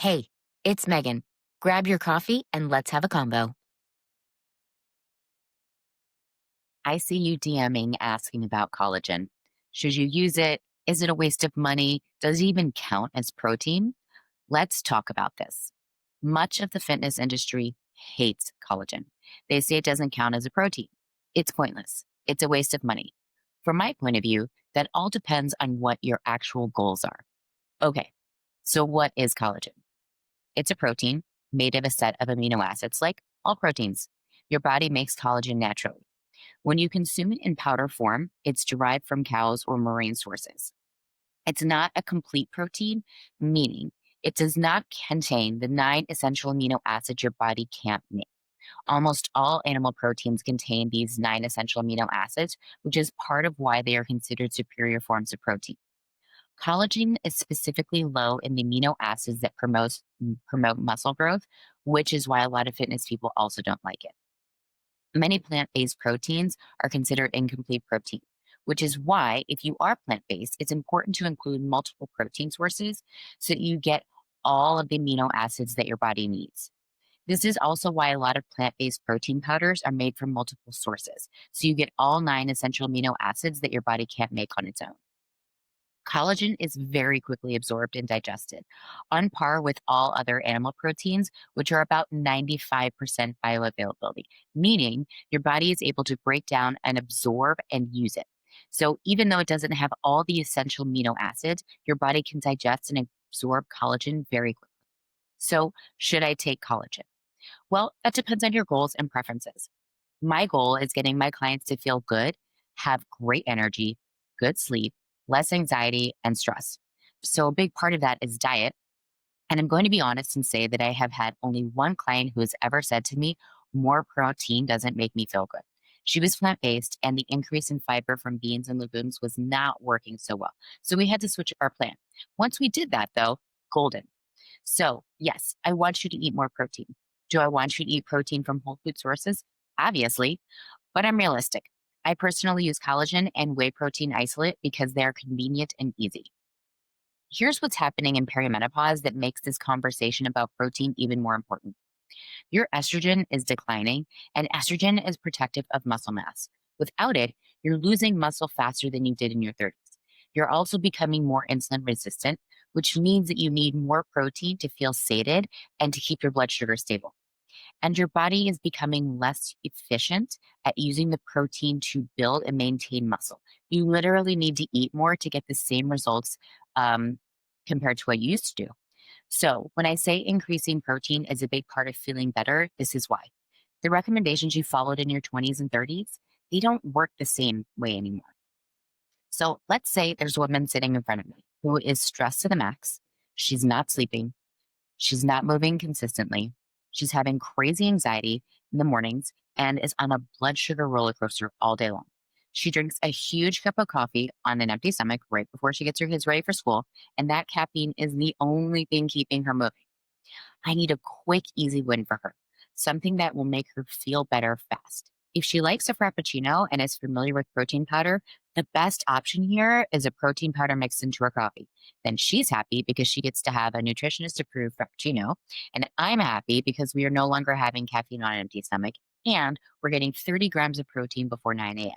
Hey, it's Megan. Grab your coffee and let's have a combo. I see you DMing asking about collagen. Should you use it? Is it a waste of money? Does it even count as protein? Let's talk about this. Much of the fitness industry hates collagen. They say it doesn't count as a protein. It's pointless. It's a waste of money. From my point of view, that all depends on what your actual goals are. Okay, so what is collagen? It's a protein made of a set of amino acids, like all proteins. Your body makes collagen naturally. When you consume it in powder form, it's derived from cows or marine sources. It's not a complete protein, meaning it does not contain the 9 essential amino acids your body can't make. Almost all animal proteins contain these 9 essential amino acids, which is part of why they are considered superior forms of protein. Collagen is specifically low in the amino acids that promote muscle growth, which is why a lot of fitness people also don't like it. Many plant based proteins are considered incomplete protein, which is why, if you are plant based, it's important to include multiple protein sources so that you get all of the amino acids that your body needs. This is also why a lot of plant based protein powders are made from multiple sources, so you get all 9 essential amino acids that your body can't make on its own. Collagen is very quickly absorbed and digested, on par with all other animal proteins, which are about 95% bioavailability, meaning your body is able to break down and absorb and use it. So even though it doesn't have all the essential amino acids, your body can digest and absorb collagen very quickly. So, should I take collagen? Well, that depends on your goals and preferences. My goal is getting my clients to feel good, have great energy, good sleep, less anxiety, and stress. So, a big part of that is diet. And I'm going to be honest and say that I have had only one client who has ever said to me, more protein doesn't make me feel good. She was plant based, and the increase in fiber from beans and legumes was not working so well. So, we had to switch our plan. Once we did that, though, golden. So, yes, I want you to eat more protein. Do I want you to eat protein from whole food sources? Obviously, but I'm realistic. I personally use collagen and whey protein isolate because they're convenient and easy. Here's what's happening in perimenopause that makes this conversation about protein even more important. Your estrogen is declining, and estrogen is protective of muscle mass. Without it, you're losing muscle faster than you did in your 30s. You're also becoming more insulin resistant, which means that you need more protein to feel sated and to keep your blood sugar stable. And your body is becoming less efficient at using the protein to build and maintain muscle. You literally need to eat more to get the same results um, compared to what you used to do. So, when I say increasing protein is a big part of feeling better, this is why. The recommendations you followed in your 20s and 30s, they don't work the same way anymore. So, let's say there's a woman sitting in front of me who is stressed to the max. She's not sleeping. She's not moving consistently. She's having crazy anxiety in the mornings and is on a blood sugar roller coaster all day long. She drinks a huge cup of coffee on an empty stomach right before she gets her kids ready for school, and that caffeine is the only thing keeping her moving. I need a quick, easy win for her, something that will make her feel better fast. If she likes a frappuccino and is familiar with protein powder, the best option here is a protein powder mixed into her coffee. Then she's happy because she gets to have a nutritionist approved frappuccino. And I'm happy because we are no longer having caffeine on an empty stomach and we're getting 30 grams of protein before 9 a.m.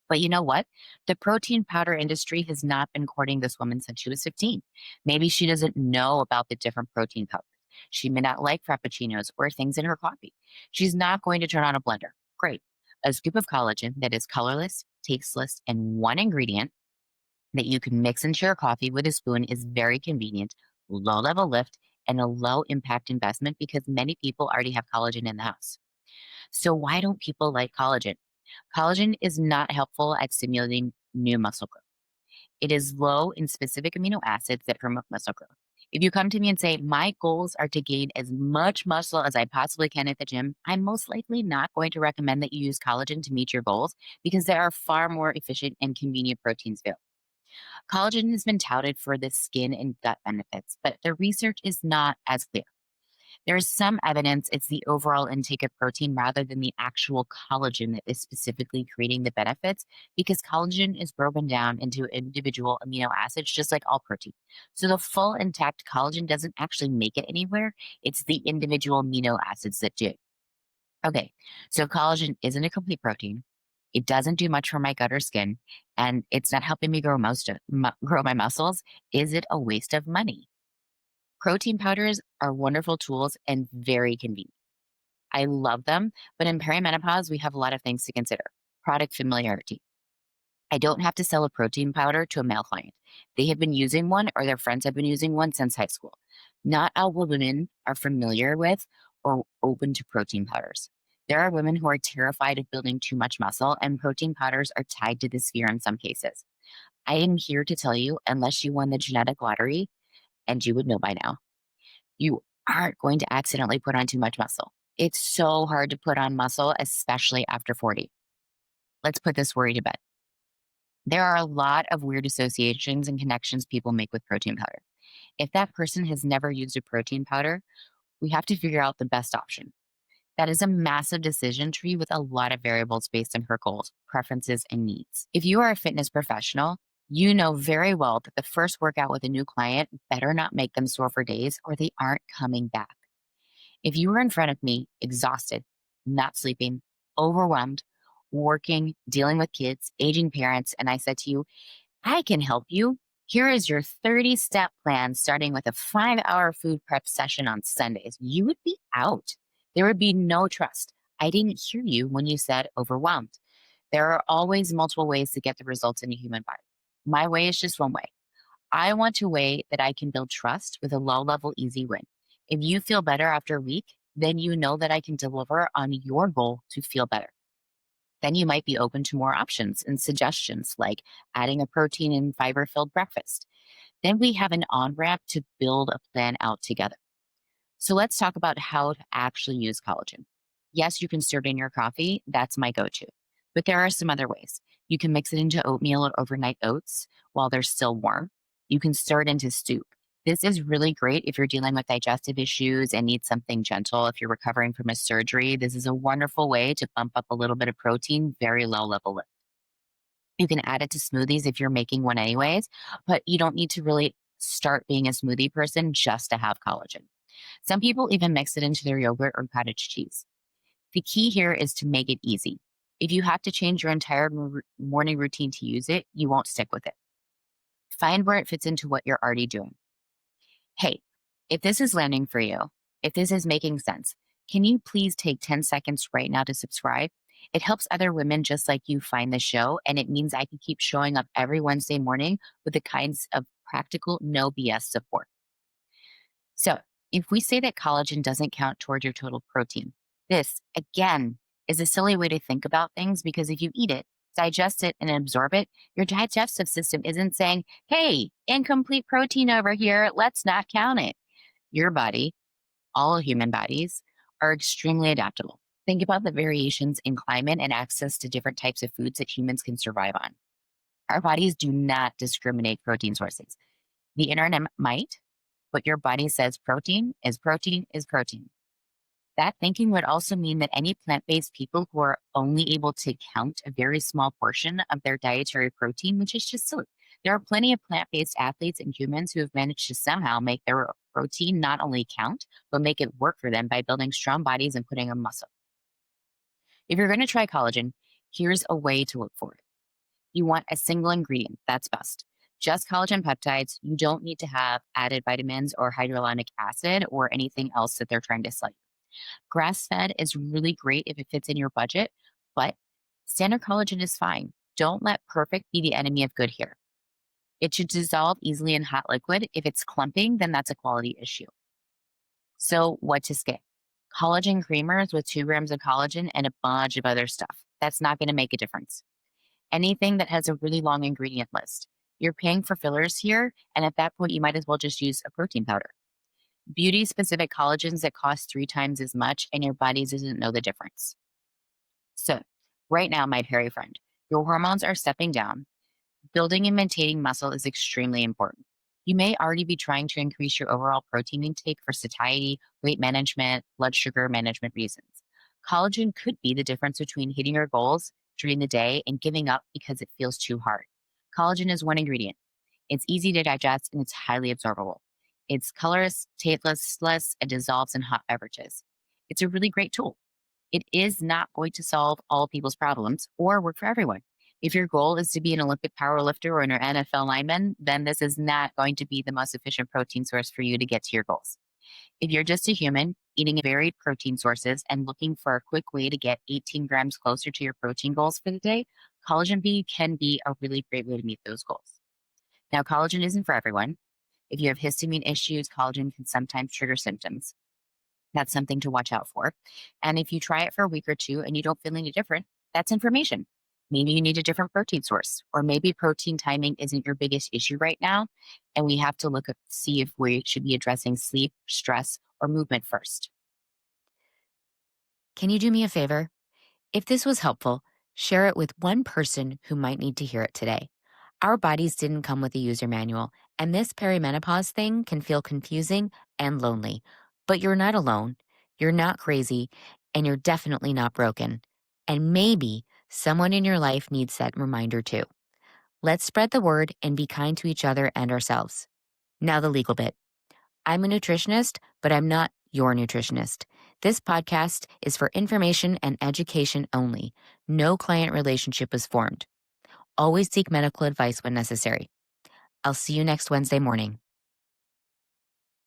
But you know what? The protein powder industry has not been courting this woman since she was 15. Maybe she doesn't know about the different protein powders. She may not like frappuccinos or things in her coffee. She's not going to turn on a blender. Great. A scoop of collagen that is colorless, tasteless, and one ingredient that you can mix into your coffee with a spoon is very convenient, low level lift, and a low impact investment because many people already have collagen in the house. So, why don't people like collagen? Collagen is not helpful at stimulating new muscle growth. It is low in specific amino acids that promote muscle growth. If you come to me and say, my goals are to gain as much muscle as I possibly can at the gym, I'm most likely not going to recommend that you use collagen to meet your goals because there are far more efficient and convenient proteins available. Collagen has been touted for the skin and gut benefits, but the research is not as clear. There's some evidence it's the overall intake of protein rather than the actual collagen that is specifically creating the benefits, because collagen is broken down into individual amino acids, just like all protein. So the full intact collagen doesn't actually make it anywhere. It's the individual amino acids that do. Okay, so collagen isn't a complete protein. It doesn't do much for my gut or skin, and it's not helping me grow my muscles. Is it a waste of money? Protein powders are wonderful tools and very convenient. I love them, but in perimenopause, we have a lot of things to consider. Product familiarity. I don't have to sell a protein powder to a male client. They have been using one or their friends have been using one since high school. Not all women are familiar with or open to protein powders. There are women who are terrified of building too much muscle, and protein powders are tied to this fear in some cases. I am here to tell you, unless you won the genetic lottery, and you would know by now, you aren't going to accidentally put on too much muscle. It's so hard to put on muscle, especially after 40. Let's put this worry to bed. There are a lot of weird associations and connections people make with protein powder. If that person has never used a protein powder, we have to figure out the best option. That is a massive decision tree with a lot of variables based on her goals, preferences, and needs. If you are a fitness professional, you know very well that the first workout with a new client better not make them sore for days or they aren't coming back. If you were in front of me, exhausted, not sleeping, overwhelmed, working, dealing with kids, aging parents, and I said to you, I can help you. Here is your 30-step plan, starting with a 5-hour food prep session on Sundays. You would be out. There would be no trust. I didn't hear you when you said overwhelmed. There are always multiple ways to get the results in a human body. My way is just one way. I want a way that I can build trust with a low level, easy win. If you feel better after a week, then you know that I can deliver on your goal to feel better. Then you might be open to more options and suggestions like adding a protein and fiber filled breakfast. Then we have an on ramp to build a plan out together. So let's talk about how to actually use collagen. Yes, you can stir it in your coffee. That's my go to. But there are some other ways. You can mix it into oatmeal or overnight oats while they're still warm. You can stir it into soup. This is really great if you're dealing with digestive issues and need something gentle. If you're recovering from a surgery, this is a wonderful way to bump up a little bit of protein, very low level. You can add it to smoothies if you're making one anyways, but you don't need to really start being a smoothie person just to have collagen. Some people even mix it into their yogurt or cottage cheese. The key here is to make it easy. If you have to change your entire morning routine to use it, you won't stick with it. Find where it fits into what you're already doing. Hey, if this is landing for you, if this is making sense, can you please take 10 seconds right now to subscribe? It helps other women just like you find the show, and it means I can keep showing up every Wednesday morning with the kinds of practical, no BS support. So, if we say that collagen doesn't count toward your total protein, this, again, is a silly way to think about things, because if you eat it, digest it, and absorb it, your digestive system isn't saying, hey, incomplete protein over here, let's not count it. Your body, all human bodies, are extremely adaptable. Think about the variations in climate and access to different types of foods that humans can survive on. Our bodies do not discriminate protein sources. The internet might, but your body says protein is protein is protein. That thinking would also mean that any plant based people who are only able to count a very small portion of their dietary protein, which is just silly. There are plenty of plant based athletes and humans who have managed to somehow make their protein not only count, but make it work for them by building strong bodies and putting on muscle. If you're going to try collagen, here's a way to look for it. You want a single ingredient, that's best. Just collagen peptides. You don't need to have added vitamins or hyaluronic acid or anything else that they're trying to sell you. Grass fed is really great if it fits in your budget, but standard collagen is fine. Don't let perfect be the enemy of good here. It should dissolve easily in hot liquid. If it's clumping, then that's a quality issue. So, what to skip? Collagen creamers with 2 grams of collagen and a bunch of other stuff. That's not going to make a difference. Anything that has a really long ingredient list. You're paying for fillers here, and at that point, you might as well just use a protein powder. Beauty specific collagens that cost 3 times as much, and your body doesn't know the difference. So, right now, my Perry friend, your hormones are stepping down. Building and maintaining muscle is extremely important. You may already be trying to increase your overall protein intake for satiety, weight management, blood sugar management reasons. Collagen could be the difference between hitting your goals during the day and giving up because it feels too hard. Collagen is one ingredient. It's easy to digest and it's highly absorbable. It's colorless, tasteless, and dissolves in hot beverages. It's a really great tool. It is not going to solve all people's problems or work for everyone. If your goal is to be an Olympic powerlifter or an NFL lineman, then this is not going to be the most efficient protein source for you to get to your goals. If you're just a human eating varied protein sources and looking for a quick way to get 18 grams closer to your protein goals for the day, collagen B can be a really great way to meet those goals. Now, collagen isn't for everyone. If you have histamine issues, collagen can sometimes trigger symptoms. That's something to watch out for. And if you try it for a week or two and you don't feel any different, that's information. Maybe you need a different protein source, or maybe protein timing isn't your biggest issue right now. And we have to look at see if we should be addressing sleep, stress, or movement first. Can you do me a favor? If this was helpful, share it with one person who might need to hear it today. Our bodies didn't come with a user manual, and this perimenopause thing can feel confusing and lonely. But you're not alone, you're not crazy, and you're definitely not broken. And maybe someone in your life needs that reminder too. Let's spread the word and be kind to each other and ourselves. Now, the legal bit. I'm a nutritionist, but I'm not your nutritionist. This podcast is for information and education only. No client relationship is formed. Always seek medical advice when necessary. I'll see you next Wednesday morning.